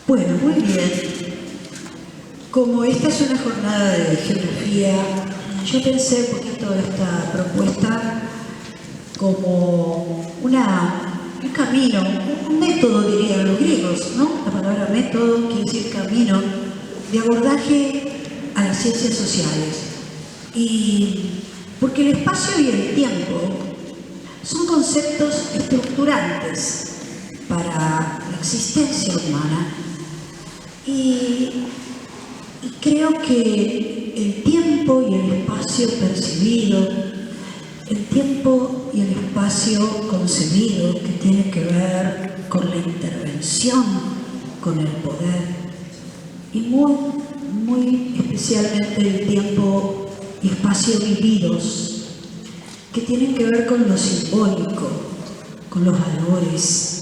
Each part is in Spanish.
Bueno, muy bien. Como esta es una jornada de geografía, yo pensé un poquito esta propuesta como un camino, un método, dirían los griegos, ¿no? La palabra método quiere decir camino de abordaje a las ciencias sociales. Y porque el espacio y el tiempo son conceptos estructurantes para la existencia humana. Y creo que el tiempo y el espacio percibido, el tiempo y el espacio concebido, que tiene que ver con la intervención, con el poder, y muy especialmente el tiempo y espacio vividos, que tienen que ver con lo simbólico, con los valores,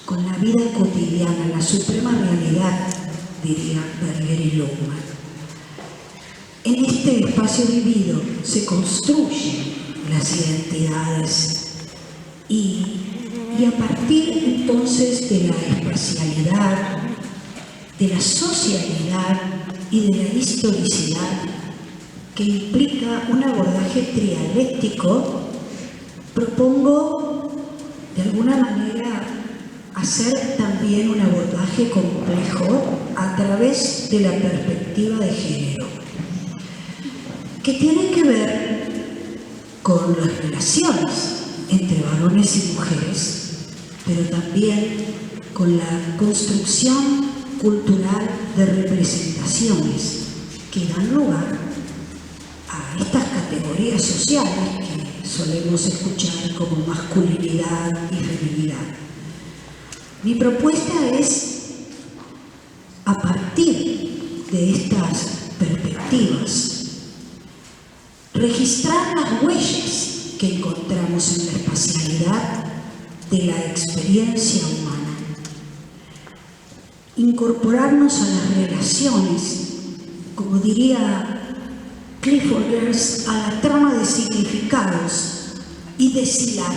con la vida cotidiana, la suprema realidad, diría Berger y Luhmann. En este espacio vivido se construyen las identidades y a partir entonces de la espacialidad, de la socialidad y de la historicidad que implica un abordaje trialéctico, propongo de alguna manera hacer también un abordaje complejo a través de la perspectiva de género, que tiene que ver con las relaciones entre varones y mujeres, pero también con la construcción cultural de representaciones que dan lugar a estas categorías sociales que solemos escuchar como masculinidad y feminidad. Mi propuesta es, a partir de estas perspectivas, registrar las huellas que encontramos en la espacialidad de la experiencia humana, incorporarnos a las relaciones, como diría Clifford Geertz, a la trama de significados y deshilar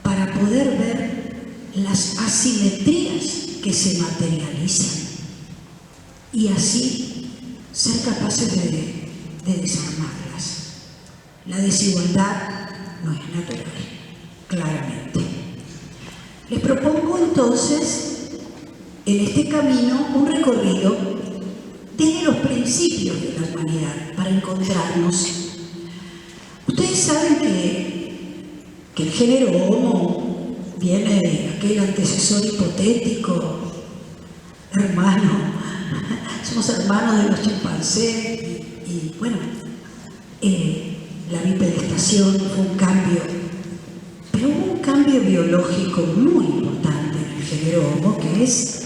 para poder ver las asimetrías que se materializan y así ser capaces de desarmarlas. La desigualdad no es natural, claramente. Les propongo entonces, en este camino, un recorrido desde los principios de la humanidad para encontrarnos. Ustedes saben que el género Homo viene de aquel antecesor hipotético, hermano, somos hermanos de los chimpancés y bueno, la bipedestación fue un cambio, pero hubo un cambio biológico muy importante en el género Homo, que es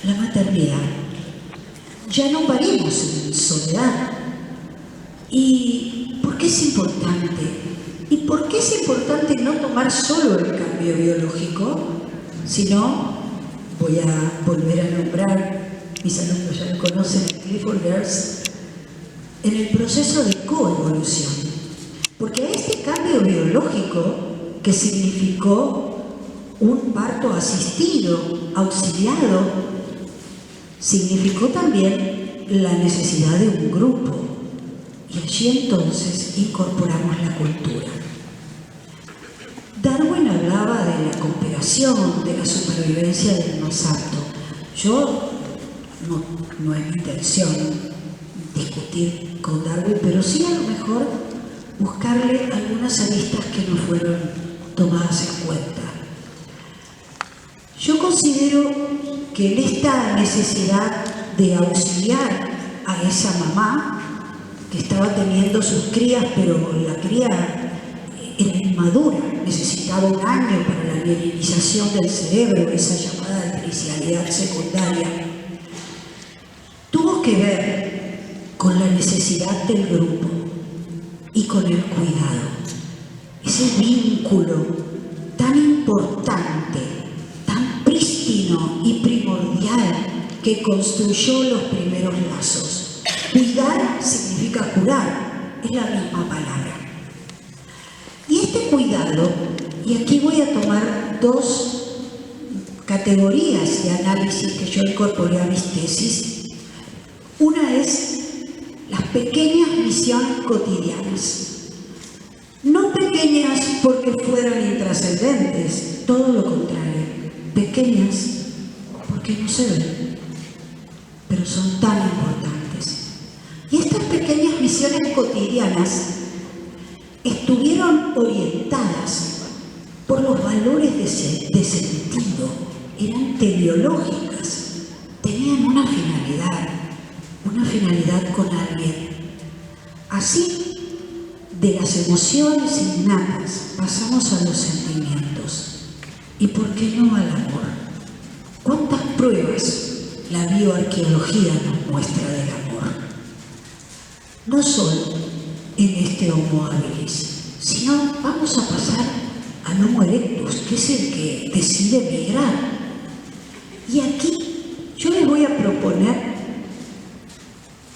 la maternidad. Ya no parimos en soledad. ¿Y por qué es importante? ¿Y por qué es importante no tomar solo el cambio biológico, sino, voy a volver a nombrar, mis alumnos ya lo conocen, Clifford Geertz, en el proceso de coevolución? Porque este cambio biológico, que significó un parto asistido, auxiliado, significó también la necesidad de un grupo. Y allí entonces incorporamos la cultura. Darwin hablaba de la cooperación, de la supervivencia del más apto. Yo no es mi intención discutir con Darwin, pero sí a lo mejor buscarle algunas aristas que no fueron tomadas en cuenta. Yo considero que en esta necesidad de auxiliar a esa mamá que estaba teniendo sus crías, pero la cría era inmadura, necesitaba un año para la mielinización del cerebro, esa llamada altricialidad secundaria, tuvo que ver con la necesidad del grupo y con el cuidado. Ese vínculo tan importante, tan prístino y primordial que construyó los primeros lazos. Cuidar significa curar, es la misma palabra. Y este cuidado, y aquí voy a tomar dos categorías de análisis que yo incorporé a mis tesis. Una es las pequeñas misiones cotidianas. No pequeñas porque fueran intrascendentes, todo lo contrario, pequeñas porque no se ven, pero son tan importantes. Y estas pequeñas misiones cotidianas estuvieron orientadas por los valores de sentido, eran teleológicas, tenían una finalidad con alguien. Así, de las emociones innatas pasamos a los sentimientos. ¿Y por qué no al amor? ¿Cuántas pruebas la bioarqueología nos muestra del amor? No solo en este Homo habilis, sino vamos a pasar al Homo erectus, que es el que decide migrar. Y aquí yo les voy a proponer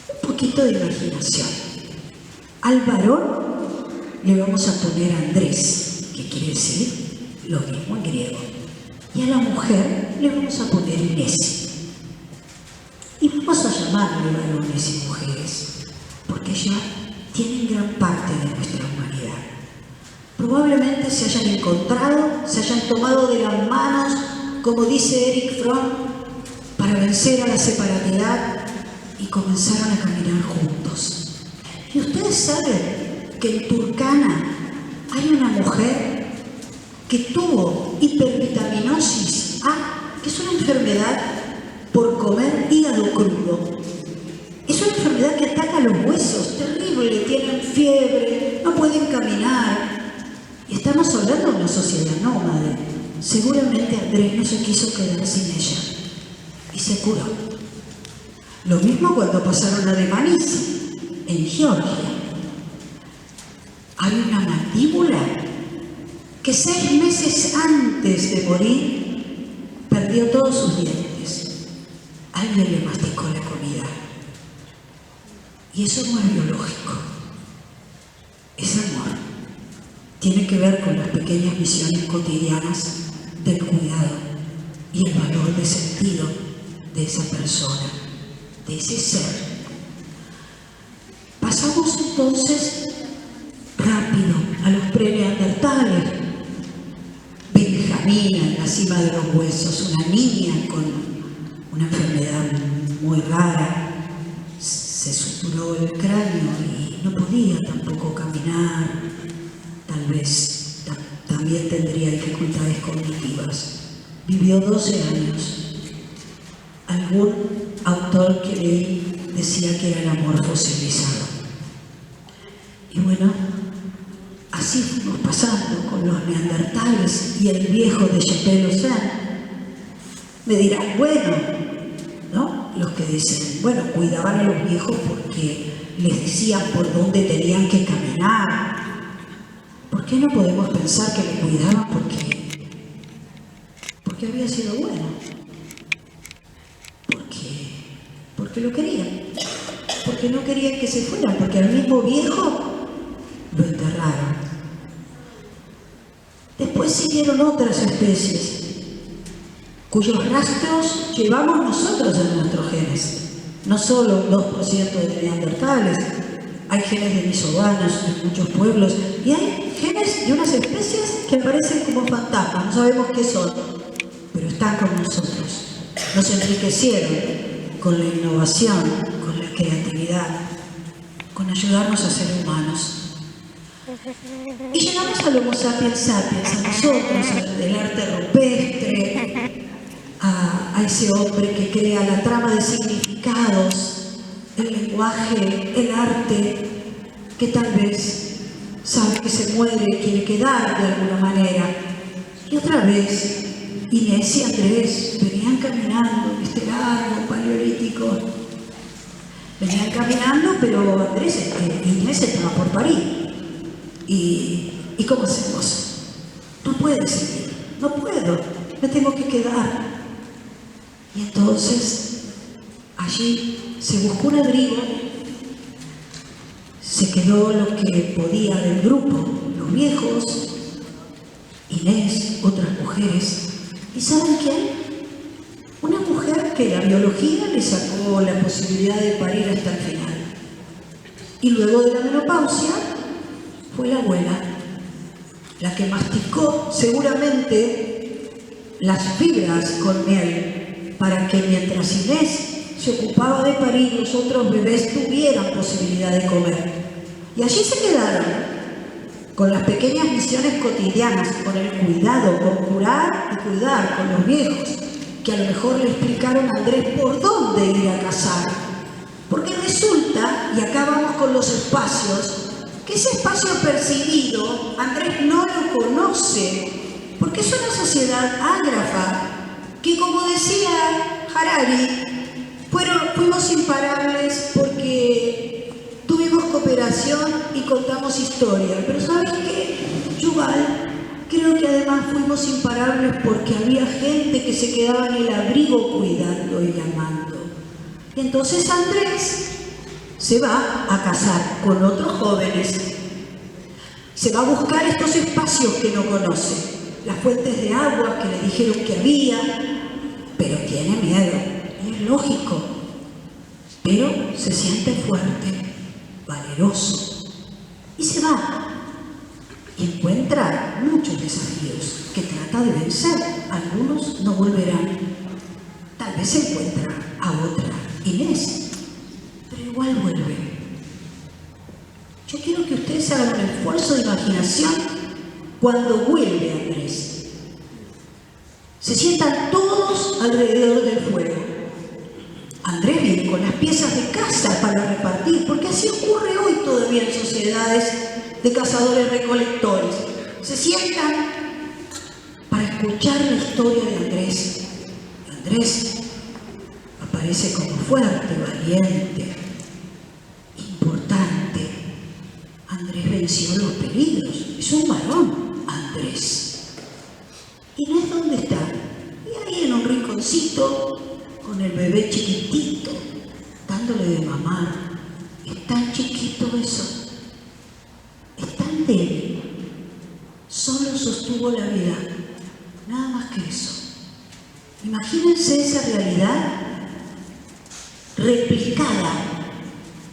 un poquito de imaginación. Al varón le vamos a poner Andrés, que quiere decir lo mismo en griego. Y a la mujer le vamos a poner Inés. Y vamos a llamarle varones y mujeres, porque ya tienen gran parte de nuestra humanidad. Probablemente se hayan encontrado, se hayan tomado de las manos, como dice Erich Fromm, para vencer a la separatidad y comenzaron a caminar juntos. Y ustedes saben que en Turkana hay una mujer que tuvo hipervitaminosis A, que es una enfermedad por comer hígado crudo. Es una enfermedad que ataca los huesos, terrible, tienen fiebre, no pueden caminar. Y estamos hablando de una sociedad nómade. Seguramente Andrés no se quiso quedar sin ella y se curó. Lo mismo cuando pasaron a Demanis, en Georgia. Hay una mandíbula que 6 meses antes de morir perdió todos sus dientes. Alguien le masticó la comida. Y eso no es biológico. Es amor. Tiene que ver con las pequeñas misiones cotidianas del cuidado y el valor de sentido de esa persona, de ese ser. Pasamos entonces rápido a los preneandertales. Benjamina en la cima de los huesos, una niña con una enfermedad muy rara, se suturó el cráneo y no podía tampoco caminar, tal vez también tendría dificultades cognitivas. Vivió 12 años. Algún autor que leí decía que era el amor fosilizado. Y bueno, así fuimos pasando con los neandertales y el viejo de Chapelle-Aussin. Me dirán, bueno, ¿no? Los que dicen, bueno, cuidaban a los viejos porque les decían por dónde tenían que caminar. ¿Por qué no podemos pensar que lo cuidaban porque había sido bueno? Porque lo querían. Porque no querían que se fueran, porque al mismo viejo lo enterraron. Después siguieron otras especies cuyos rastros llevamos nosotros en nuestros genes. No solo un 2% de neandertales, hay genes de denisovanos en muchos pueblos y hay genes de unas especies que aparecen como fantasmas, no sabemos qué son, pero están con nosotros. Nos enriquecieron con la innovación, con la creatividad, con ayudarnos a ser humanos. Y llegamos al Homo sapiens sapiens, a nosotros, del arte rupestre, a ese hombre que crea la trama de significados, el lenguaje, el arte, que tal vez sabe que se muere y quiere quedar de alguna manera. Y otra vez, Inés y Andrés venían caminando en este largo paleolítico. Venían caminando, pero Inés estaba por parir. ¿Y cómo hacemos? No puedes seguir, no puedo, me tengo que quedar. Y entonces, allí se buscó un abrigo, se quedó lo que podía del grupo, los viejos, Inés, otras mujeres. ¿Y saben quién? Una mujer que la biología le sacó la posibilidad de parir hasta el final. Y luego de la menopausia fue la abuela, la que masticó seguramente las fibras con miel para que mientras Inés se ocupaba de parir, los otros bebés tuvieran posibilidad de comer. Y allí se quedaron, con las pequeñas misiones cotidianas, con el cuidado, con curar y cuidar con los viejos, que a lo mejor le explicaron a Andrés por dónde ir a cazar. Porque resulta, y acá vamos con los espacios, que ese espacio percibido Andrés no lo conoce, porque es una sociedad ágrafa, que como decía Harari, fuimos imparables porque tuvimos cooperación y contamos historia. Pero ¿sabes qué, Yuval? Creo que además fuimos imparables porque había gente que se quedaba en el abrigo cuidando y llamando. Y entonces Andrés se va a casar con otros jóvenes. Se va a buscar estos espacios que no conoce, las fuentes de agua que le dijeron que había, pero tiene miedo, es lógico. Pero se siente fuerte, valeroso, y se va. Y encuentra muchos desafíos que trata de vencer. Algunos no volverán. Tal vez se encuentra a otra, Inés, pero igual vuelve. Yo quiero que ustedes hagan un esfuerzo de imaginación cuando vuelve Andrés. Se sientan todos alrededor del fuego. Andrés viene con las piezas de caza para repartir, porque así ocurre hoy todavía en sociedades de cazadores-recolectores. Se sientan para escuchar la historia de Andrés. Andrés aparece como fuerte, valiente, importante. Andrés venció los peligros. Es un varón, Andrés. ¿Inés dónde está? Y ahí en un rinconcito, con el bebé chiquitito, dándole de mamar. Es tan chiquito eso. Es tan débil. Solo sostuvo la vida. Nada más que eso. Imagínense esa realidad replicada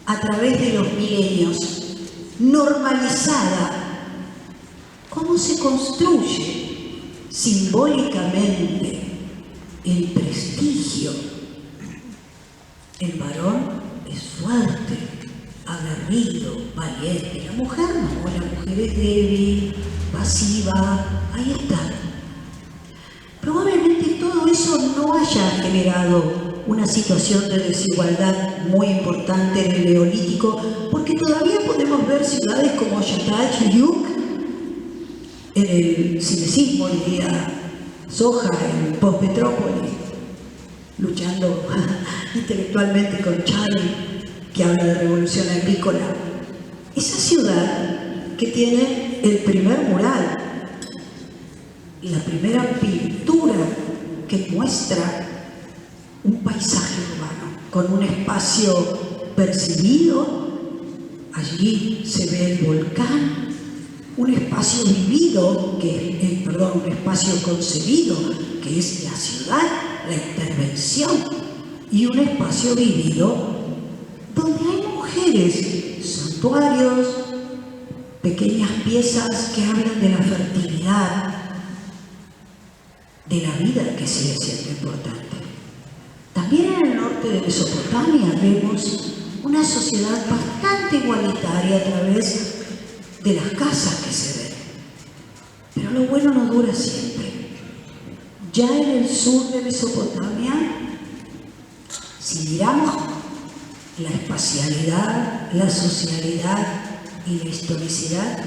a través de los milenios, normalizada. ¿Cómo se construye simbólicamente el prestigio? El varón es fuerte, aguerrido, valiente. La mujer no, la mujer es débil, pasiva, ahí está. Probablemente todo eso no haya generado una situación de desigualdad muy importante en el Neolítico, porque todavía podemos ver ciudades como Yataj y Yuk en el cinecismo, hoy día Soja en Post-Petrópolis, luchando intelectualmente con Charlie, que habla de revolución agrícola. Esa ciudad que tiene el primer mural, la primera pintura que muestra un paisaje urbano, con un espacio percibido, allí se ve el volcán, un espacio vivido, un espacio concebido, que es la ciudad, la intervención, y un espacio vivido donde hay mujeres, santuarios, pequeñas piezas que hablan de la fertilidad, de la vida que sigue siendo importante. También en el norte de Mesopotamia vemos una sociedad bastante igualitaria a través de las casas que se ven. Pero lo bueno no dura siempre. Ya en el sur de Mesopotamia, si miramos la espacialidad, la socialidad y la historicidad,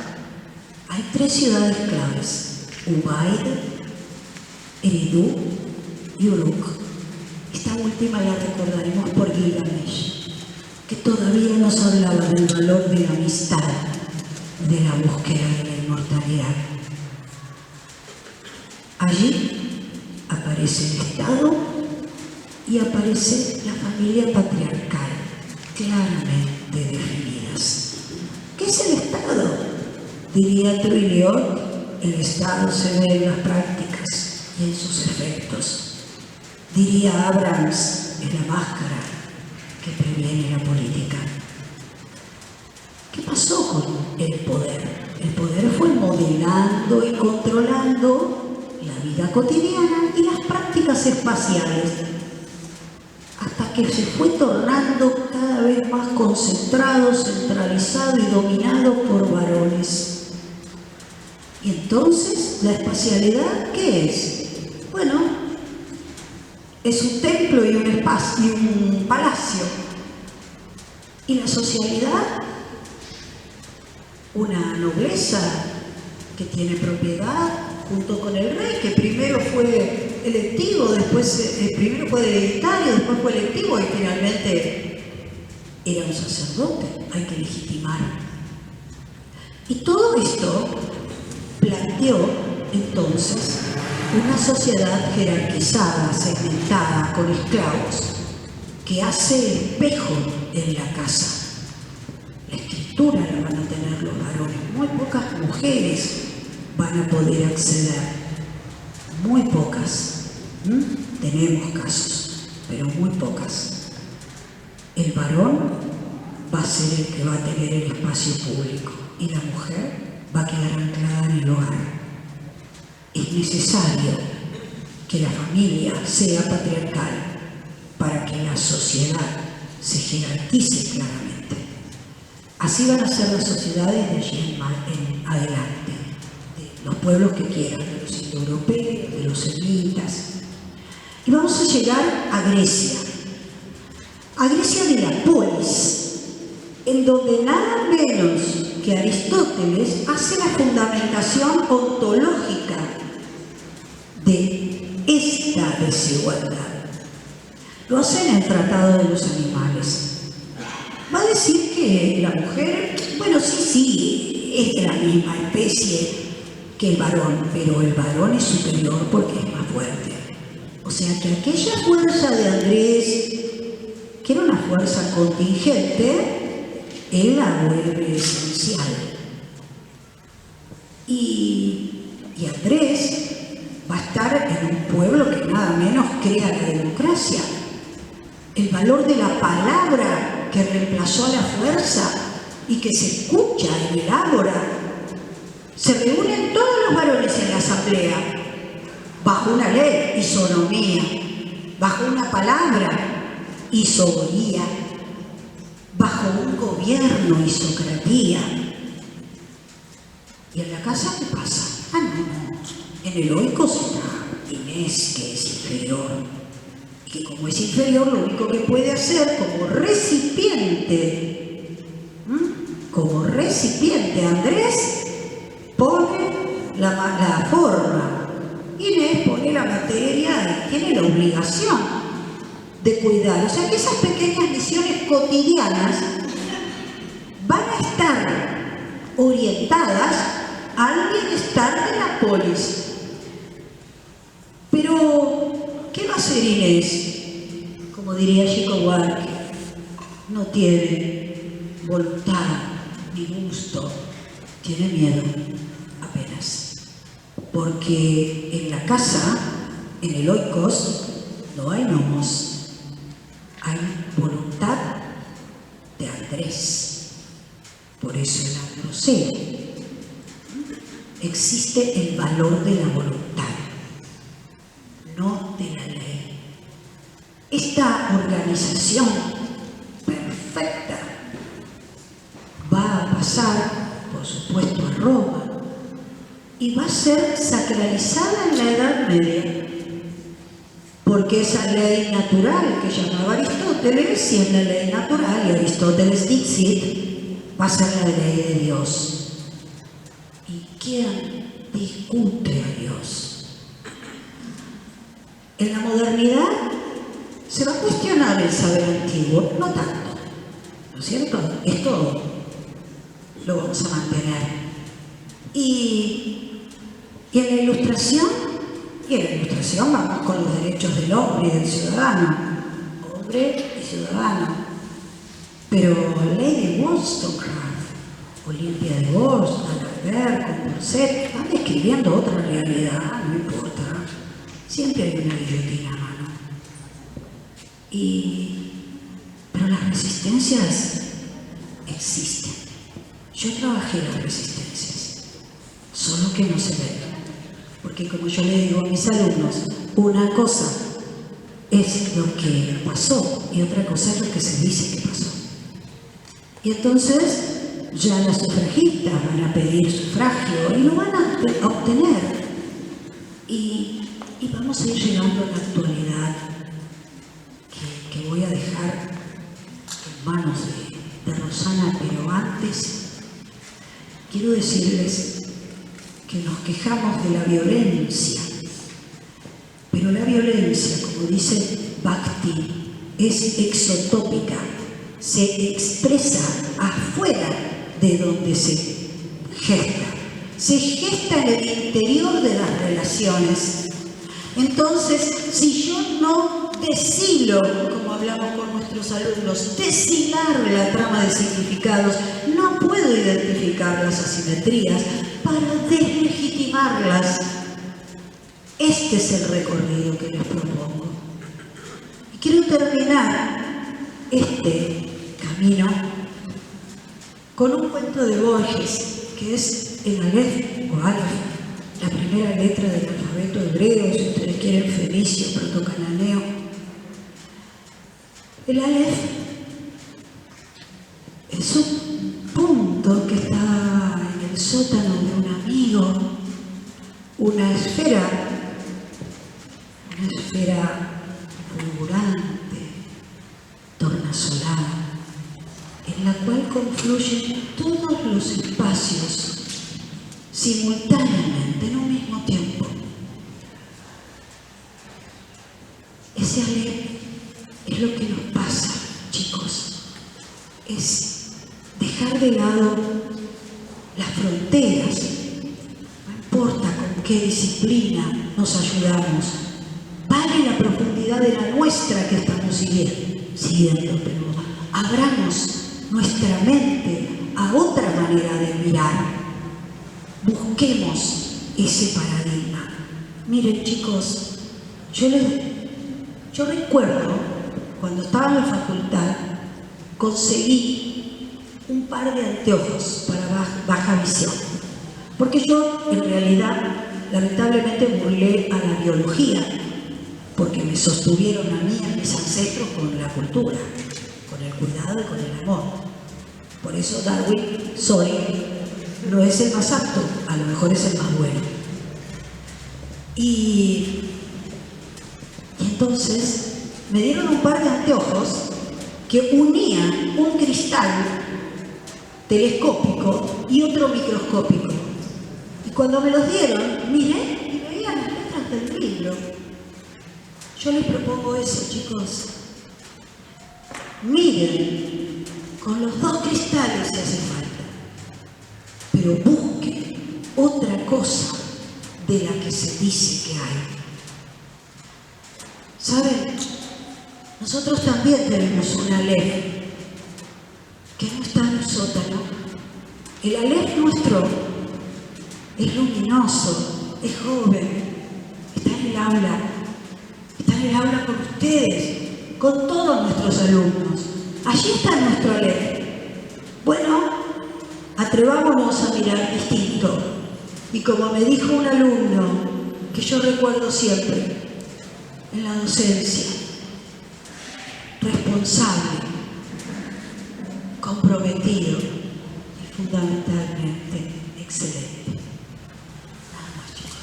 hay 3 ciudades claves: Ubaid, Eridu y Uruk. Esta última la recordaremos por Gilgamesh, que todavía nos hablaba del valor de la amistad, de la búsqueda de la inmortalidad. Allí aparece el Estado y aparece la familia patriarcal, claramente definidas. ¿Qué es el Estado? Diría Trilliot, el Estado se ve en las prácticas y en sus efectos. Diría Abrams, es la máscara que previene la política. ¿Qué pasó con el poder? El poder fue modelando y controlando la vida cotidiana y las prácticas espaciales, hasta que se fue tornando cada vez más concentrado, centralizado y dominado por varones. Y entonces, ¿la espacialidad qué es? Bueno, es un templo y un espacio y un palacio. ¿Y la socialidad? Una nobleza que tiene propiedad junto con el rey, que primero fue electivo, después primero fue hereditario, después fue electivo y finalmente era un sacerdote, hay que legitimar. Y todo esto planteó entonces una sociedad jerarquizada, segmentada, con esclavos, que hace espejo en la casa. La escritura la van a tener los varones, muy pocas mujeres van a poder acceder, muy pocas. Tenemos casos, pero muy pocas. El varón va a ser el que va a tener el espacio público y la mujer va a quedar anclada en el hogar. Es necesario que la familia sea patriarcal para que la sociedad se jerarquice claramente. Así van a ser las sociedades de allí en adelante, de los pueblos que quieran, de los indoeuropeos, de los semitas. Y vamos a llegar a Grecia de la polis, en donde nada menos que Aristóteles hace la fundamentación ontológica de esta desigualdad. Lo hace en el Tratado de los Animales. Va a decir que la mujer, bueno, sí, es de la misma especie que el varón, pero el varón es superior porque es más fuerte. O sea que aquella fuerza de Andrés, que era una fuerza contingente, él la vuelve esencial. Y Andrés va a estar en un pueblo que nada menos crea la democracia. El valor de la palabra que reemplazó a la fuerza y que se escucha en el ágora. Se reúnen todos los varones en la asamblea, bajo una ley, isonomía, bajo una palabra, isogonía, bajo un gobierno, isocratía. ¿Y en la casa qué pasa? No. En el oikos está Inés, que es inferior. Y que como es inferior, lo único que puede hacer como recipiente, Andrés pone la forma. Inés pone la materia y tiene la obligación de cuidar. O sea que esas pequeñas misiones cotidianas van a estar orientadas al bienestar de la polis. Pero, ¿qué va a hacer Inés? Como diría Chico Buarque, no tiene voluntad ni gusto, tiene miedo apenas. Porque en la casa, en el oikos, no hay nomos, hay voluntad de Andrés. Por eso en la grosera existe el valor de la voluntad, no de la ley. Esta organización perfecta va a pasar, por supuesto, a Roma y va a ser sacralizada en la Edad Media, porque esa ley natural que llamaba Aristóteles, si es la ley natural y Aristóteles dixit, va a ser la ley de Dios. ¿Y quién discute a Dios? En la modernidad se va a cuestionar el saber antiguo, no tanto, ¿no es cierto? Esto lo vamos a mantener. Y en la ilustración, vamos con los derechos del hombre y del ciudadano, hombre y ciudadano. Pero Lady Wollstonecraft, Olimpia de Gors, D'Alembert, Condorcet, van describiendo otra realidad, no importa. Siempre hay una guillotina a mano. Pero las resistencias existen. Yo trabajé las resistencias, solo que no se ven. Porque como yo le digo a mis alumnos, una cosa es lo que pasó y otra cosa es lo que se dice que pasó. Y entonces ya las sufragistas van a pedir sufragio y lo van a obtener. Y vamos a ir llegando a la actualidad que voy a dejar en manos de Rosana, pero antes quiero decirles que nos quejamos de la violencia, pero la violencia, como dice Bhakti, es exotópica, se expresa afuera de donde se gesta en el interior de las relaciones. Entonces, si yo no deshilo, como hablamos con nuestros alumnos, deshilar la trama de significados, no puedo identificar las asimetrías para deslegitimarlas. Este es el recorrido que les propongo. Y quiero terminar este camino con un cuento de Borges, que es el Aleph o Aleph, la primera letra del alfabeto hebreo, si ustedes quieren fenicio, protocananeo. El Aleph es un punto que está en el sótano de un amigo, una esfera fulgurante, tornasolada, en la cual confluyen todos los espacios simultáneamente, en un mismo tiempo. Ese Aleph es lo que nos pasa, chicos. Es dejar de lado las fronteras. No importa con qué disciplina nos ayudamos. Vale la profundidad de la nuestra que estamos siguiendo, pero abramos nuestra mente a otra manera de mirar. Busquemos ese paradigma. Miren, chicos, yo recuerdo cuando estaba en la facultad, conseguí un par de anteojos para baja visión, porque yo en realidad lamentablemente burlé a la biología, porque me sostuvieron a mí, a mis ancestros, con la cultura, con el cuidado y con el amor. Por eso Darwin no es el más apto, a lo mejor es el más bueno. Y entonces me dieron un par de anteojos que unían un cristal telescópico y otro microscópico. Y cuando me los dieron, miré y veía las letras del libro. Yo les propongo eso, chicos. Miren, con los dos cristales si hace falta, pero busquen otra cosa de la que se dice que hay. ¿Saben? Nosotros también tenemos un Aleph que no está en el sótano. El Aleph nuestro es luminoso, es joven, está en el aula con ustedes, con todos nuestros alumnos. Allí está nuestro Aleph. Bueno, atrevámonos a mirar distinto. Y como me dijo un alumno que yo recuerdo siempre en la docencia, responsable, comprometido y fundamentalmente excelente. Nada más, chicos.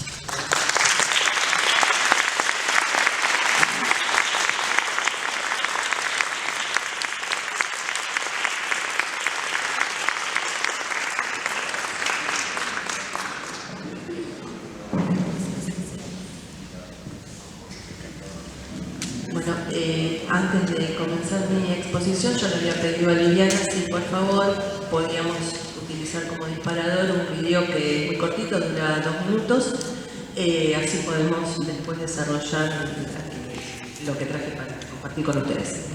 Bueno, antes de comenzar mi exposición, yo le había pedido a Liliana si por favor podíamos utilizar como disparador un video que es muy cortito, dura 2 minutos, así podemos después desarrollar lo que traje para compartir con ustedes.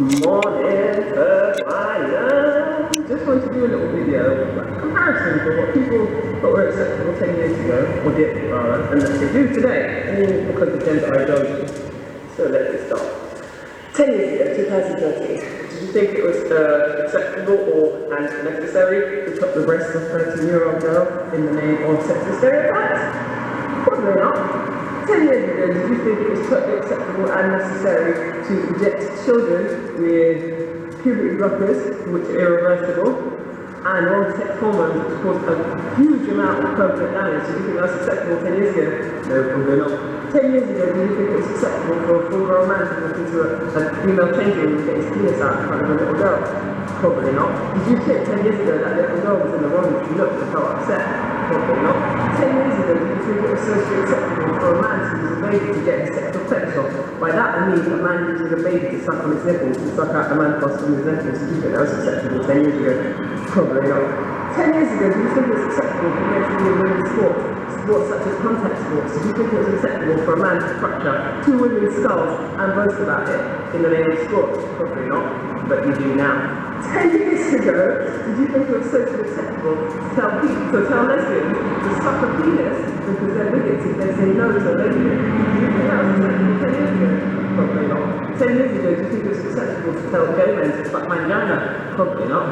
Morning, Fire. Just want to do a little video, comparison for what people thought were acceptable 10 years ago, or did, and that they do today, all because of gender ideology. So let's start. 10 years ago, 2013, did you think it was acceptable and necessary to cut the breasts of a 13-year-old girl in the name of sexist stereotypes? Probably not. 10 years ago, did you think it was totally acceptable and necessary to inject children with puberty blockers, which are irreversible, and wrong-sex hormones, which cause a huge amount of permanent damage? Did you think that was acceptable 10 years ago? No, probably not. 10 years ago, did you think it was acceptable for a full-grown man to walk into a female changing room and get his penis out in front of a little girl? Probably not. Did you think 10 years ago that little girl was in the wrong if she looked and felt upset? Probably not. 10 years ago, did you think it was socially acceptable for a man to use a baby to get his sexual pleasure off? By that I mean a man using a baby to suck on his nipples and suck out a man plus from his nipples. Did you think that was acceptable 10 years ago? Probably not. 10 years ago, do you think it was acceptable for men to be in women's sports such as contact sports? Did you think it was acceptable for a man to fracture 2 women's skulls and boast about it in the name of sport? Probably not, but you do now. 10 years ago, did you think it was socially acceptable to tell lesbians to suck a penis because they're bigots if they say no to a lesbian? Do you think that was acceptable 10 years ago? Probably not. 10 years ago, do you think it was acceptable to tell gay men to fuck mangana? Probably not.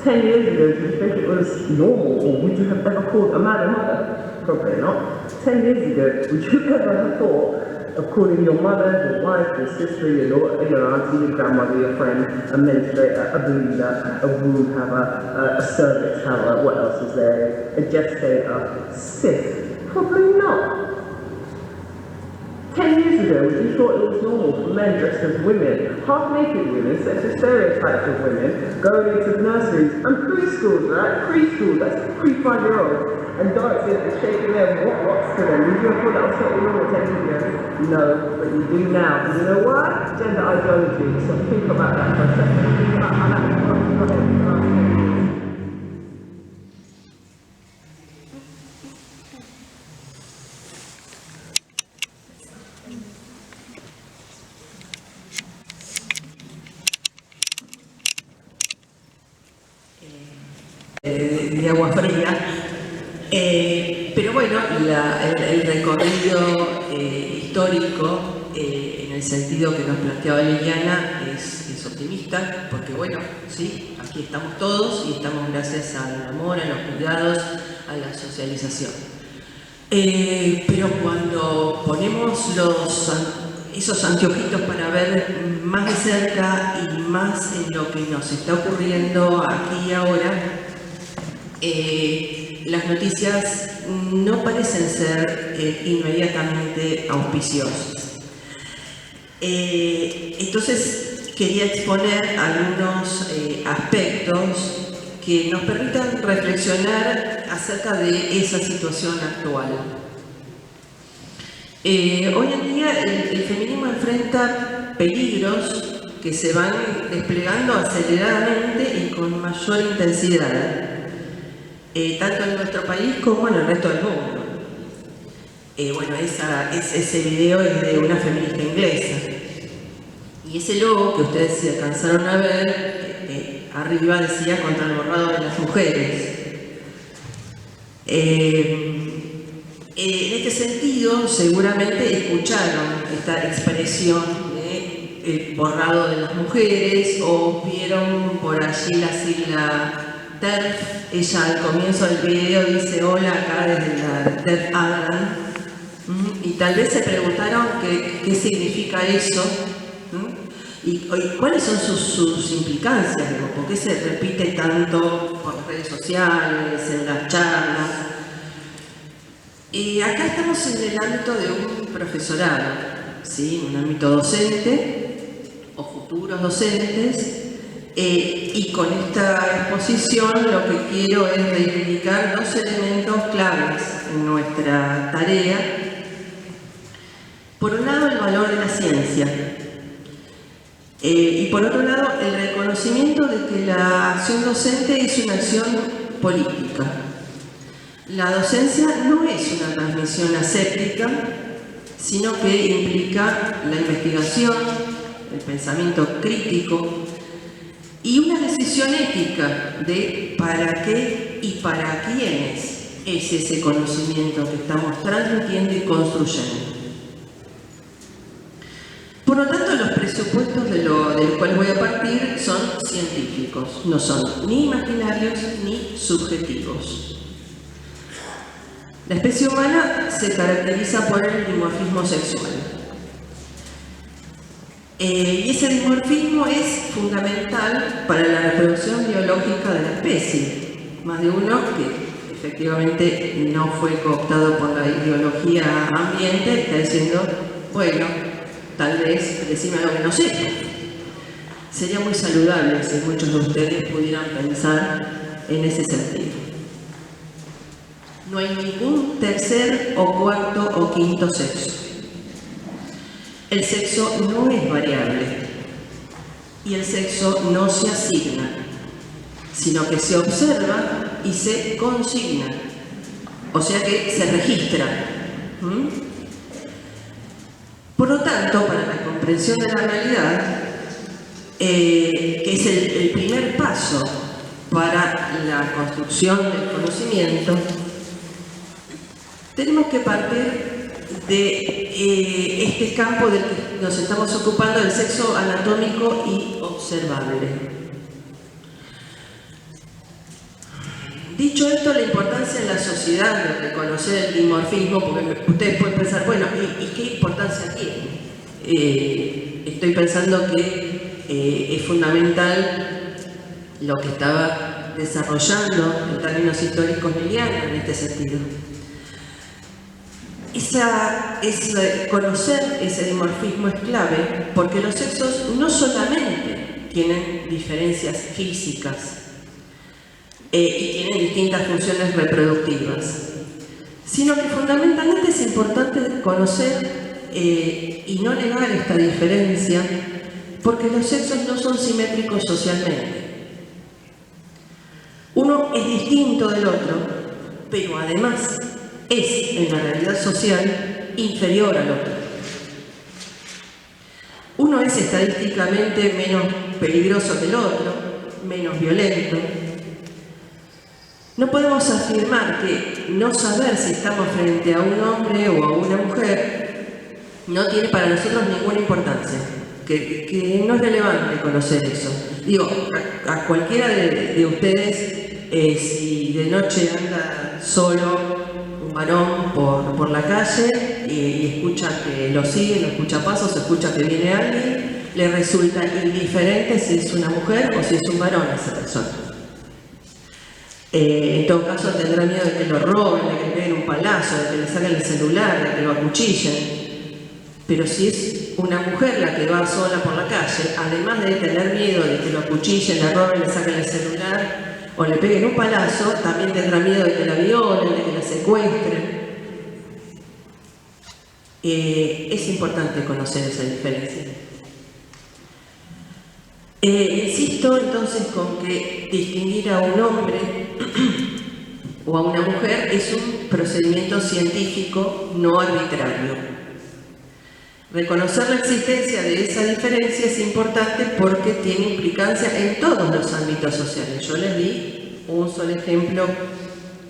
10 years ago, do you think it was normal, or would you have ever called a man a mother? Probably not. 10 years ago, would you ever have thought of calling your mother, your wife, your sister, your auntie, your grandmother, your friend, a menstruator, a bleeder, a womb haver, a cervix haver, what else is there? A gestator, cis? Probably not. 10 years ago, would you thought it was normal for men dressed as women, half-naked women, such as stereotypes of women, going into nurseries and preschools, right? Preschool, that's 3-5-year-olds, and dancing and shaking their what-whats to them. Would you have thought that was totally normal 10 years ago? No, but you do now. And you know why? Gender ideology. So think about that for a second. Think about how that has worked for the last 10 years. De agua fría, pero bueno, el recorrido histórico en el sentido que nos planteaba Liliana es optimista, porque bueno, sí, aquí estamos todos y estamos gracias al amor, a los cuidados, a la socialización. Pero cuando ponemos esos anteojitos para ver más de cerca y más en lo que nos está ocurriendo aquí y ahora, las noticias no parecen ser inmediatamente auspiciosas. Entonces quería exponer algunos aspectos que nos permitan reflexionar acerca de esa situación actual. Hoy en día el feminismo enfrenta peligros que se van desplegando aceleradamente y con mayor intensidad, tanto en nuestro país como en el resto del mundo. Bueno, ese video es de una feminista inglesa. Y ese logo que ustedes se alcanzaron a ver, arriba decía contra el borrado de las mujeres. En este sentido, seguramente escucharon esta expresión de el borrado de las mujeres o vieron por allí la sigla TERF. Ella al comienzo del video dice hola acá desde la TERF Adran, y tal vez se preguntaron qué significa eso, y cuáles son sus implicancias, por qué se repite tanto por las redes sociales, en las charlas. Y acá estamos en el ámbito de un profesorado, ¿sí? Un ámbito docente o futuros docentes. Y con esta exposición lo que quiero es reivindicar dos elementos claves en nuestra tarea. Por un lado, el valor de la ciencia. Y por otro lado, el reconocimiento de que la acción docente es una acción política. La docencia no es una transmisión aséptica, sino que implica la investigación, el pensamiento crítico y una decisión ética de para qué y para quiénes es ese conocimiento que estamos transmitiendo y construyendo. Por lo tanto, los presupuestos de los cuales voy a partir son científicos, no son ni imaginarios ni subjetivos. La especie humana se caracteriza por el dimorfismo sexual. Y ese dimorfismo es fundamental para la reproducción biológica de la especie. Más de uno que efectivamente no fue cooptado por la ideología ambiente está diciendo, bueno, tal vez decime algo que no sé. Sería muy saludable si muchos de ustedes pudieran pensar en ese sentido. No hay ningún tercer o cuarto o quinto sexo. El sexo no es variable y el sexo no se asigna, sino que se observa y se consigna, o sea que se registra. Por lo tanto, para la comprensión de la realidad, que es el primer paso para la construcción del conocimiento, tenemos que partir de este campo del que nos estamos ocupando, del sexo anatómico y observable. Dicho esto, la importancia en la sociedad de reconocer el dimorfismo, porque ustedes pueden pensar, bueno, ¿y qué importancia tiene? Estoy pensando que es fundamental lo que estaba desarrollando en términos históricos Liliana en este sentido. Conocer ese dimorfismo es clave porque los sexos no solamente tienen diferencias físicas y tienen distintas funciones reproductivas, sino que fundamentalmente es importante conocer y no negar esta diferencia porque los sexos no son simétricos socialmente. Uno es distinto del otro, pero además es, en la realidad social, inferior al otro. Uno es estadísticamente menos peligroso que el otro, menos violento. No podemos afirmar que no saber si estamos frente a un hombre o a una mujer no tiene para nosotros ninguna importancia, que no es relevante conocer eso. Digo, a cualquiera de ustedes, si de noche anda solo varón por la calle y escucha que lo siguen, lo escucha pasos, escucha que viene alguien, le resulta indiferente si es una mujer o si es un varón esa persona. En todo caso tendrá miedo de que lo roben, de que le peguen un palazo, de que le saquen el celular, de que lo acuchillen. Pero si es una mujer la que va sola por la calle, además de tener miedo de que lo acuchillen, le roben, le saquen el celular o le peguen un palazo, también tendrá miedo de que la violen, de que la secuestren. Es importante conocer esa diferencia. Insisto entonces con que distinguir a un hombre o a una mujer es un procedimiento científico no arbitrario. Reconocer la existencia de esa diferencia es importante porque tiene implicancia en todos los ámbitos sociales. Yo les di un solo ejemplo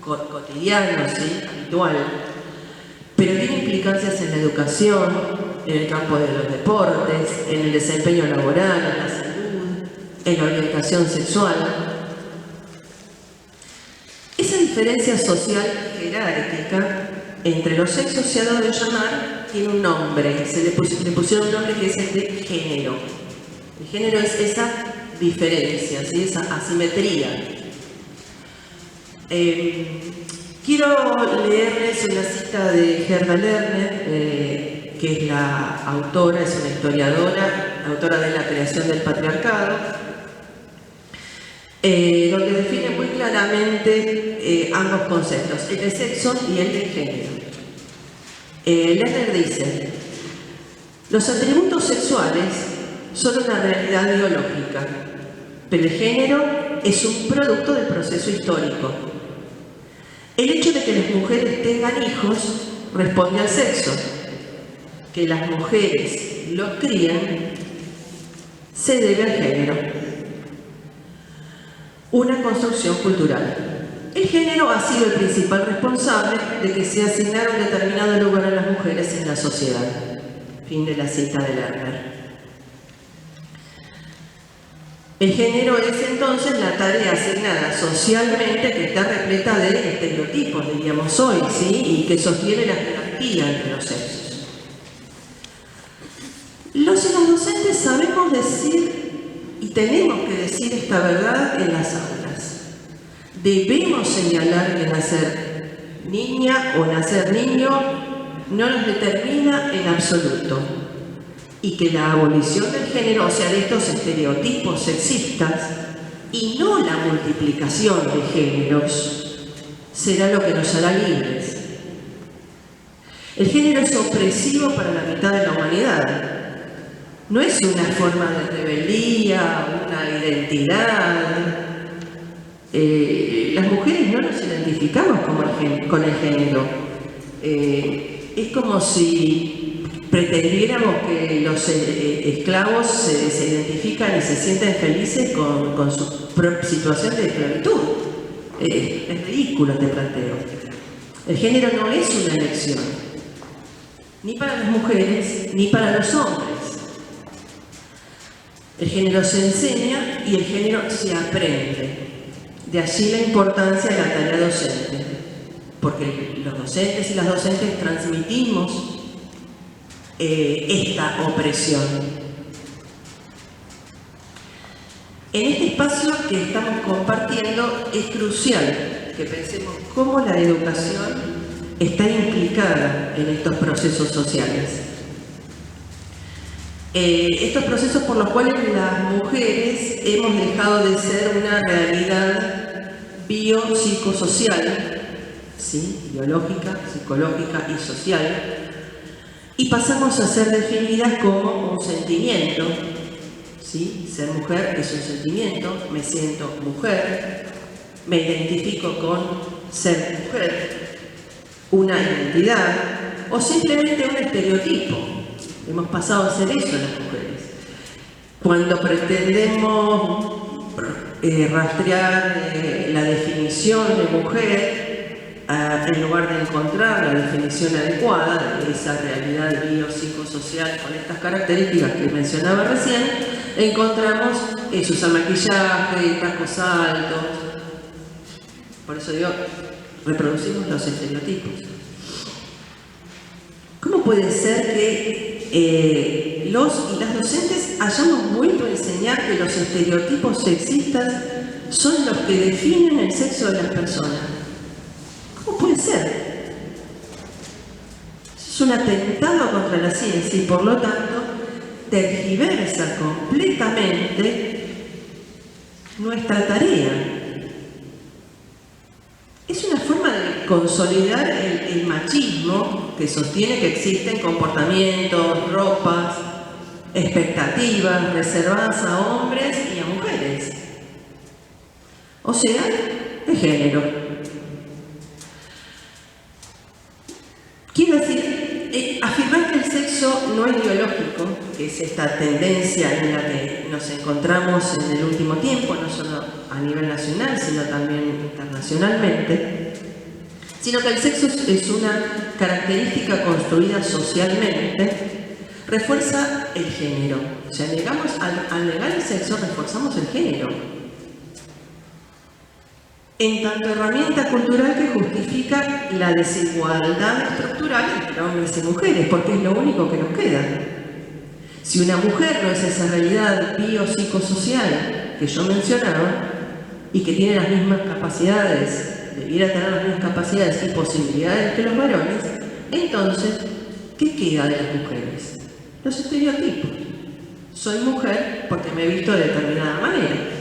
cotidiano, ¿sí? Habitual, pero tiene implicancias en la educación, en el campo de los deportes, en el desempeño laboral, en la salud, en la orientación sexual. Esa diferencia social jerárquica entre los sexos se ha dado de llamar, tiene un nombre, le pusieron un nombre que es el de género. El género es esa diferencia, ¿sí? Esa asimetría. Quiero leerles una cita de Gerda Lerner, que es la autora, es una historiadora, autora de La creación del patriarcado, donde define muy claramente ambos conceptos, el de sexo y el de género. Lerner dice: los atributos sexuales son una realidad biológica, pero el género es un producto del proceso histórico. El hecho de que las mujeres tengan hijos responde al sexo. Que las mujeres los críen se debe al género. Una construcción cultural. El género ha sido el principal responsable de que se asignara un determinado lugar a las mujeres en la sociedad. Fin de la cita de Lerner. El género es entonces la tarea asignada socialmente que está repleta de estereotipos, diríamos hoy, ¿sí? Y que sostiene la jerarquía entre los sexos. Los y las docentes sabemos decir y tenemos que decir esta verdad en las aulas. Debemos señalar que nacer niña o nacer niño no nos determina en absoluto. Y que la abolición del género, o sea, de estos estereotipos sexistas, y no la multiplicación de géneros, será lo que nos hará libres. El género es opresivo para la mitad de la humanidad. No es una forma de rebeldía, una identidad. Las mujeres no nos identificamos con el género. Es como si pretendiéramos que los esclavos se identifican y se sienten felices con su propia situación de esclavitud. Es ridículo este planteo. El género no es una elección, ni para las mujeres, ni para los hombres. El género se enseña y el género se aprende. De allí la importancia de la tarea docente, porque los docentes y las docentes transmitimos esta opresión. En este espacio que estamos compartiendo es crucial que pensemos cómo la educación está implicada en estos procesos sociales. Estos procesos por los cuales las mujeres hemos dejado de ser una realidad biopsicosocial, ¿sí? Biológica, psicológica y social, y pasamos a ser definidas como un sentimiento, ¿sí? Ser mujer es un sentimiento, me siento mujer, me identifico con ser mujer, una identidad o simplemente un estereotipo. Hemos pasado a ser eso las mujeres. Cuando pretendemos rastrear la definición de mujer, en lugar de encontrar la definición adecuada de esa realidad biopsicosocial con estas características que mencionaba recién, encontramos usar maquillaje, tacos altos. Por eso digo, reproducimos los estereotipos. ¿Cómo puede ser que los y las docentes hayamos vuelto a enseñar que los estereotipos sexistas son los que definen el sexo de las personas? ¿Cómo puede ser? Es un atentado contra la ciencia y por lo tanto tergiversa completamente nuestra tarea. Es una forma de consolidar el machismo que sostiene que existen comportamientos, ropas, expectativas reservadas a hombres y a mujeres. O sea, de género. Quiero decir, afirmar que el sexo no es biológico, que es esta tendencia en la que nos encontramos en el último tiempo, no solo a nivel nacional, sino también internacionalmente, sino que el sexo es una característica construida socialmente, refuerza el género. O sea, al negar el sexo, reforzamos el género. En tanto herramienta cultural que justifica la desigualdad estructural entre hombres y mujeres, porque es lo único que nos queda. Si una mujer no es esa realidad biopsicosocial que yo mencionaba y que tiene las mismas capacidades, debiera tener las mismas capacidades y posibilidades que los varones, entonces, ¿qué queda de las mujeres? Los estereotipos. Soy mujer porque me he visto de determinada manera.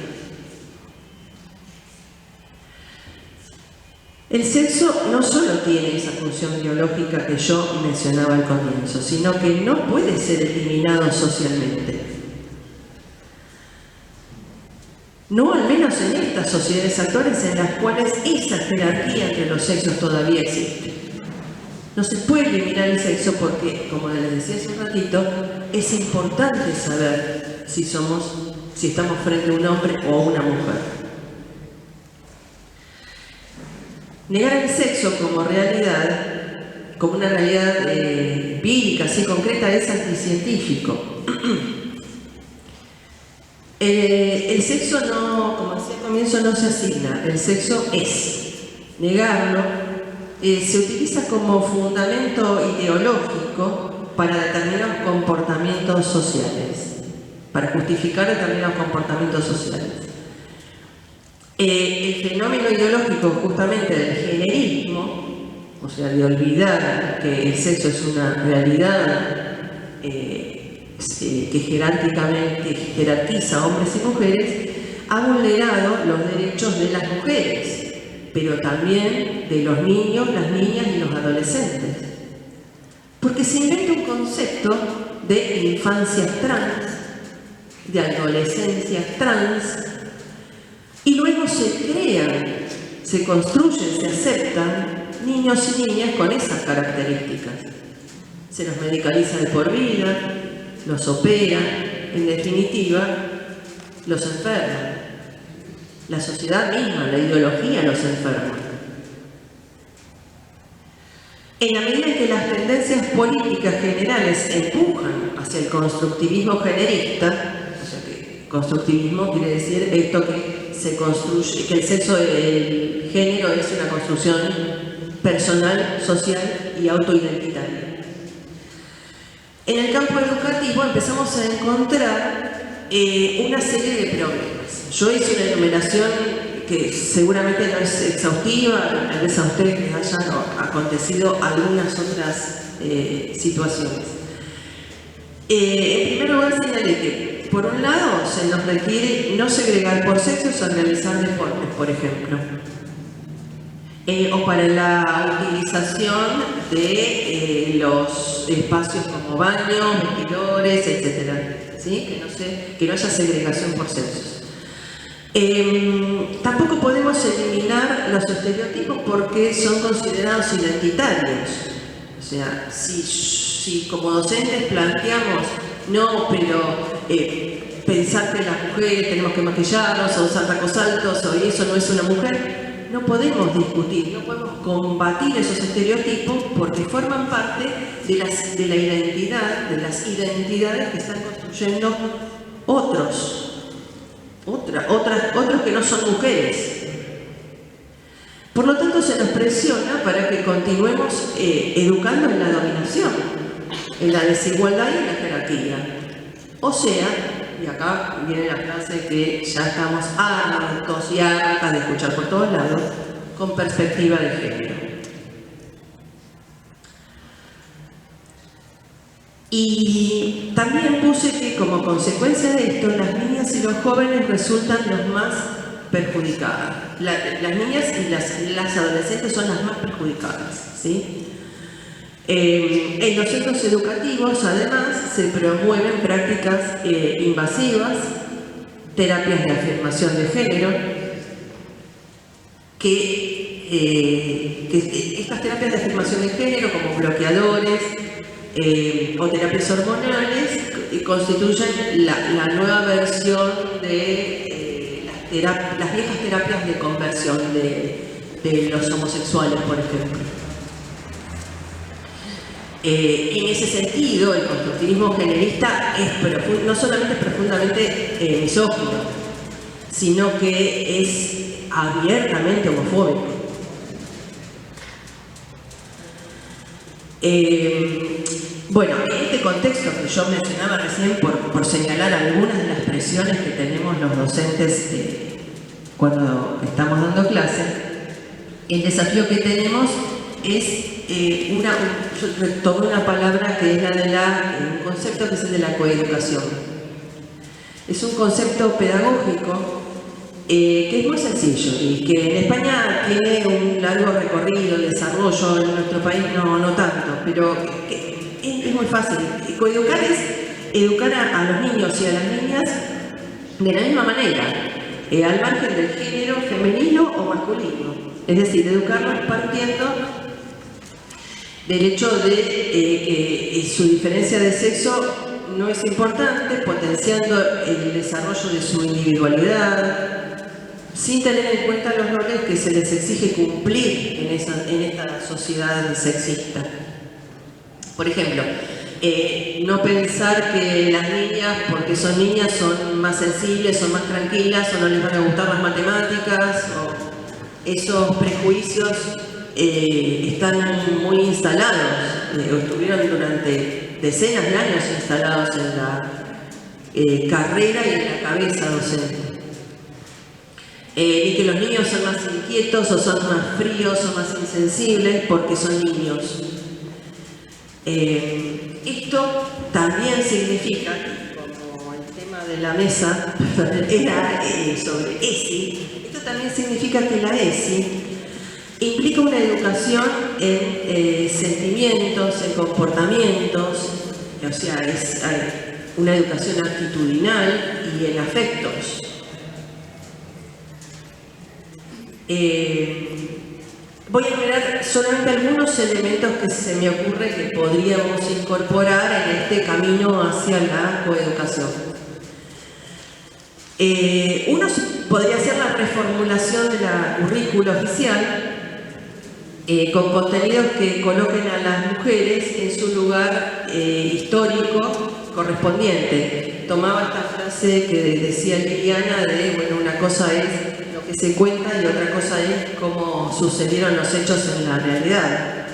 El sexo no solo tiene esa función biológica que yo mencionaba al comienzo, sino que no puede ser eliminado socialmente. No al menos en estas sociedades actuales en las cuales esa jerarquía entre los sexos todavía existe. No se puede eliminar el sexo porque, como les decía hace un ratito, es importante saber si estamos frente a un hombre o a una mujer. Negar el sexo como realidad, como una realidad vírica, así concreta, es anticientífico. El sexo no, como decía al comienzo, no se asigna, el sexo es. Negarlo se utiliza como fundamento ideológico para determinados comportamientos sociales, para justificar determinados comportamientos sociales. El fenómeno ideológico justamente del generismo, o sea, de olvidar que el sexo es una realidad que jerárquicamente jerarquiza a hombres y mujeres, ha vulnerado los derechos de las mujeres, pero también de los niños, las niñas y los adolescentes. Porque se inventa un concepto de infancias trans, de adolescencias trans, y luego se crean, se construyen, se aceptan niños y niñas con esas características. Se los medicaliza de por vida, los opera, en definitiva, los enferma. La sociedad misma, la ideología los enferma. En la medida en que las tendencias políticas generales empujan hacia el constructivismo generista, o sea que constructivismo quiere decir esto que se construye, que el sexo del género es una construcción personal, social y autoidentitaria. En el campo educativo empezamos a encontrar una serie de problemas. Yo hice una enumeración que seguramente no es exhaustiva, tal vez a ustedes les hayan acontecido algunas otras situaciones. En primer lugar señalé que, por un lado, se nos requiere no segregar por sexos al realizar deportes, por ejemplo, o para la utilización de los espacios como baños, vestidores, etc. ¿Sí? Que no haya segregación por sexos. Tampoco podemos eliminar los estereotipos porque son considerados identitarios. O sea, si como docentes planteamos, no, pero pensar que las mujeres tenemos que maquillarnos o usar tacos altos o eso no es una mujer, no podemos discutir, no podemos combatir esos estereotipos porque forman parte de la identidad, de las identidades que están construyendo otros que no son mujeres. Por lo tanto, se nos presiona para que continuemos educando en la dominación, en la desigualdad y en la jerarquía. O sea, y acá viene la frase que ya estamos hartos y hartas de escuchar por todos lados, con perspectiva de género. Y también puse que como consecuencia de esto, las niñas y los jóvenes resultan los más perjudicadas. Las niñas y las adolescentes son las más perjudicadas, ¿sí? En los centros educativos, además, se promueven prácticas invasivas, terapias de afirmación de género, que estas terapias de afirmación de género, como bloqueadores, o terapias hormonales, constituyen la nueva versión de las viejas terapias de conversión de los homosexuales, por ejemplo. En ese sentido, el constructivismo generista no solamente es profundamente misógino, sino que es abiertamente homofóbico. Bueno, en este contexto que yo mencionaba recién, por señalar algunas de las presiones que tenemos los docentes cuando estamos dando clase, el desafío que tenemos es yo tomé una palabra que es un concepto que es el de la coeducación. Es un concepto pedagógico que es muy sencillo y que en España tiene un largo recorrido de desarrollo, en nuestro país no tanto, pero es muy fácil. Coeducar es educar a los niños y a las niñas de la misma manera, al margen del género femenino o masculino. Es decir, educarlos partiendo del hecho de que su diferencia de sexo no es importante, potenciando el desarrollo de su individualidad, sin tener en cuenta los roles que se les exige cumplir en esta sociedad sexista. Por ejemplo, no pensar que las niñas, porque son niñas, son más sensibles, son más tranquilas, o no les van a gustar las matemáticas, o esos prejuicios están muy instalados, o estuvieron durante decenas de años instalados en la carrera y en la cabeza docente. Ni que los niños son más inquietos, o son más fríos, o más insensibles, porque son niños. Esto también significa, como el tema de la mesa era sobre ESI, esto también significa que la ESI implica una educación en sentimientos, en comportamientos, o sea, es una educación actitudinal y en afectos. Voy a enumerar solamente algunos elementos que se me ocurre que podríamos incorporar en este camino hacia la coeducación. Uno podría ser la reformulación de la currícula oficial con contenidos que coloquen a las mujeres en su lugar histórico correspondiente. Tomaba esta frase que decía Liliana de, bueno, una cosa es que se cuenta y otra cosa es cómo sucedieron los hechos en la realidad.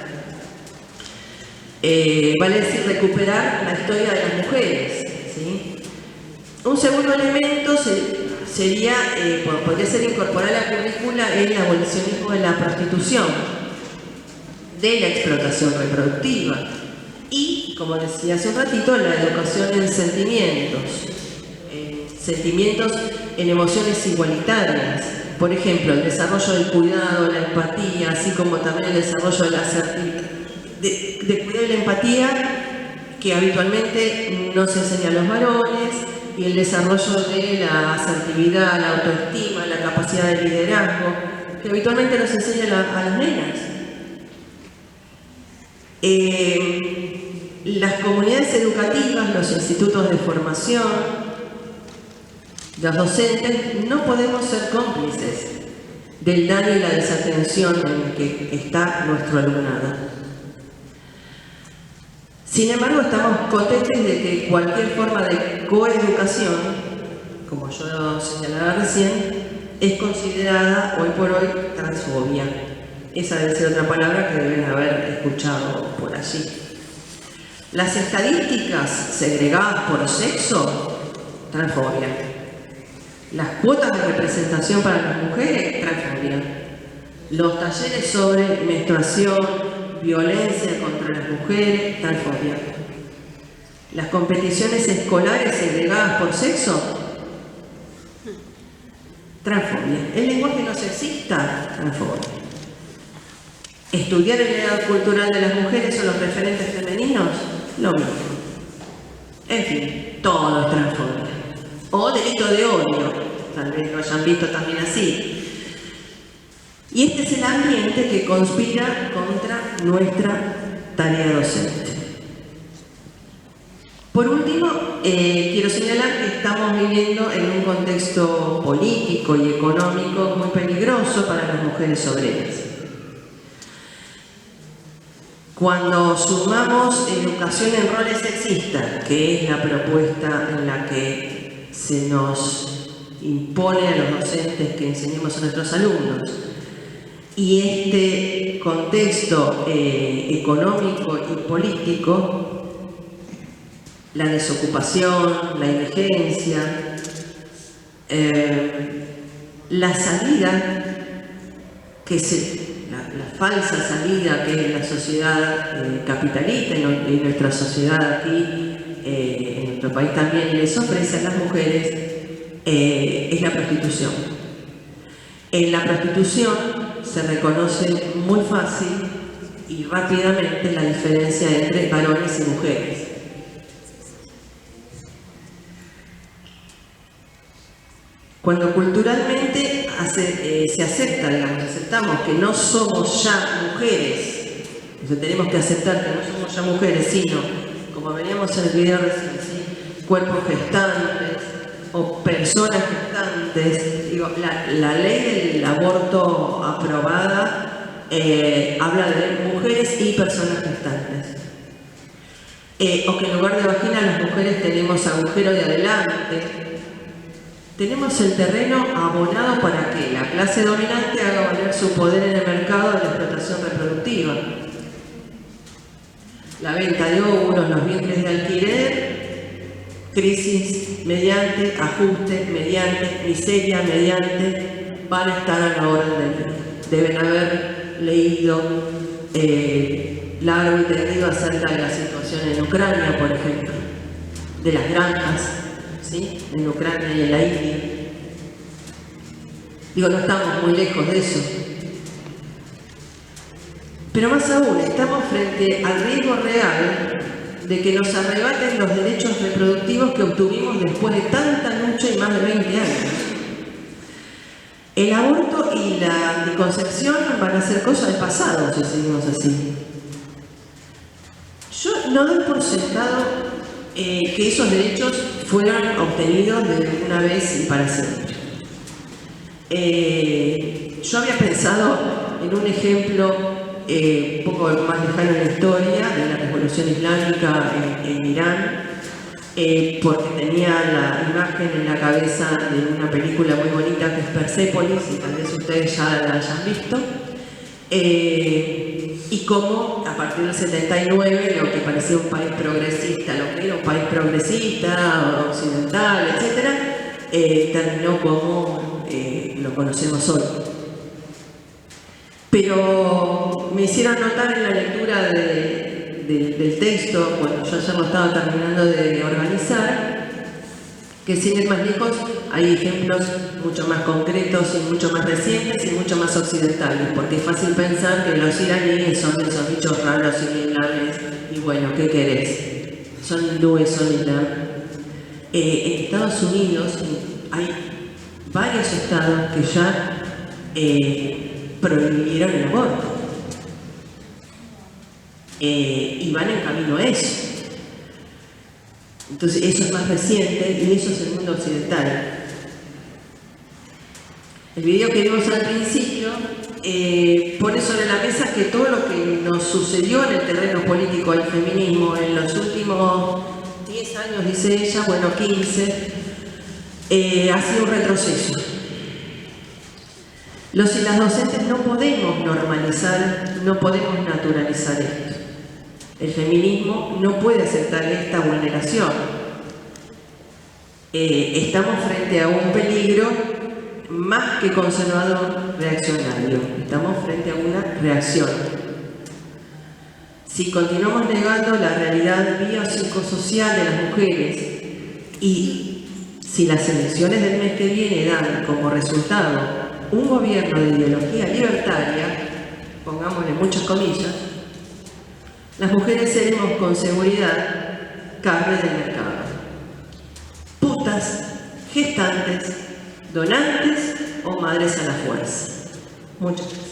Vale decir, recuperar la historia de las mujeres, ¿sí? Un segundo elemento podría ser incorporar a la currícula el abolicionismo de la prostitución, de la explotación reproductiva y, como decía hace un ratito, la educación en sentimientos en emociones igualitarias. Por ejemplo, el desarrollo del cuidado, la empatía, así como también el desarrollo de la asertividad, de cuidado y la empatía, que habitualmente no se enseña a los varones, y el desarrollo de la asertividad, la autoestima, la capacidad de liderazgo, que habitualmente no se enseña a las nenas. Las comunidades educativas, los institutos de formación, los docentes, no podemos ser cómplices del daño y la desatención en el que está nuestro alumnado. Sin embargo, estamos conscientes de que cualquier forma de coeducación, como yo señalaba recién, es considerada hoy por hoy transfobia. Esa debe ser otra palabra que deben haber escuchado por allí. Las estadísticas segregadas por sexo, transfobia. Las cuotas de representación para las mujeres, transfobia. Los talleres sobre menstruación, violencia contra las mujeres, transfobia. Las competiciones escolares segregadas por sexo, transfobia. El lenguaje no sexista, transfobia. Estudiar el legado cultural de las mujeres o los referentes femeninos, lo mismo. En fin, todo es transfobia. O delito de odio, tal vez lo hayan visto también así. Y este es el ambiente que conspira contra nuestra tarea docente. Por último, quiero señalar que estamos viviendo en un contexto político y económico muy peligroso para las mujeres obreras. Cuando sumamos educación en roles sexistas, que es la propuesta en la que se nos impone a los docentes que enseñemos a nuestros alumnos, y este contexto económico y político, la desocupación, la indigencia, la salida, la falsa salida que es la sociedad capitalista y nuestra sociedad aquí, en nuestro país también les ofrece a las mujeres, es la prostitución. En la prostitución se reconoce muy fácil y rápidamente la diferencia entre varones y mujeres. Cuando culturalmente aceptamos que no somos ya mujeres, entonces tenemos que aceptar que no somos ya mujeres, sino, como veníamos en el video recién, ¿sí?, cuerpos gestantes o personas gestantes. Digo, la ley del aborto aprobada habla de mujeres y personas gestantes. O que en lugar de vagina las mujeres tenemos agujero de adelante. Tenemos el terreno abonado para que la clase dominante haga valer su poder en el mercado de la explotación reproductiva. La venta de óvulos, los vientres de alquiler, crisis mediante, ajuste mediante, miseria mediante, van a estar a la orden del día. Deben haber leído largo y tendido acerca de la situación en Ucrania, por ejemplo, de las granjas, ¿sí? En Ucrania y en la India. Digo, no estamos muy lejos de eso. Pero más aún, estamos frente al riesgo real de que nos arrebaten los derechos reproductivos que obtuvimos después de tanta lucha y más de 20 años. El aborto y la anticoncepción van a ser cosas del pasado si seguimos así. Yo no doy por sentado que esos derechos fueran obtenidos de una vez y para siempre. Yo había pensado en un ejemplo un poco más lejano en la historia de la Revolución Islámica en Irán, porque tenía la imagen en la cabeza de una película muy bonita que es Persépolis, y tal vez ustedes ya la hayan visto. Y cómo a partir del 79 lo que parecía un país progresista, lo que era un país progresista, occidental, etc., terminó como lo conocemos hoy. Pero me hicieron notar en la lectura del texto, cuando yo ya lo estaba terminando de organizar, que sin ir más lejos hay ejemplos mucho más concretos y mucho más recientes y mucho más occidentales, porque es fácil pensar que los iraníes son esos bichos raros y islames, y bueno, ¿qué querés? Son hindúes, son islam. En Estados Unidos hay varios estados que ya prohibieron el aborto. Y van en camino a eso. Entonces eso es más reciente y eso es el mundo occidental. El video que vimos al principio pone sobre la mesa que todo lo que nos sucedió en el terreno político del feminismo en los últimos 10 años, dice ella, bueno 15, ha sido un retroceso. Los y las docentes no podemos normalizar, no podemos naturalizar esto. El feminismo no puede aceptar esta vulneración. Estamos frente a un peligro más que conservador, reaccionario. Estamos frente a una reacción. Si continuamos negando la realidad biopsicosocial de las mujeres y si las elecciones del mes que viene dan como resultado un gobierno de ideología libertaria, pongámosle muchas comillas, las mujeres seremos con seguridad carne del mercado. Putas, gestantes, donantes o madres a la fuerza. Muchas gracias.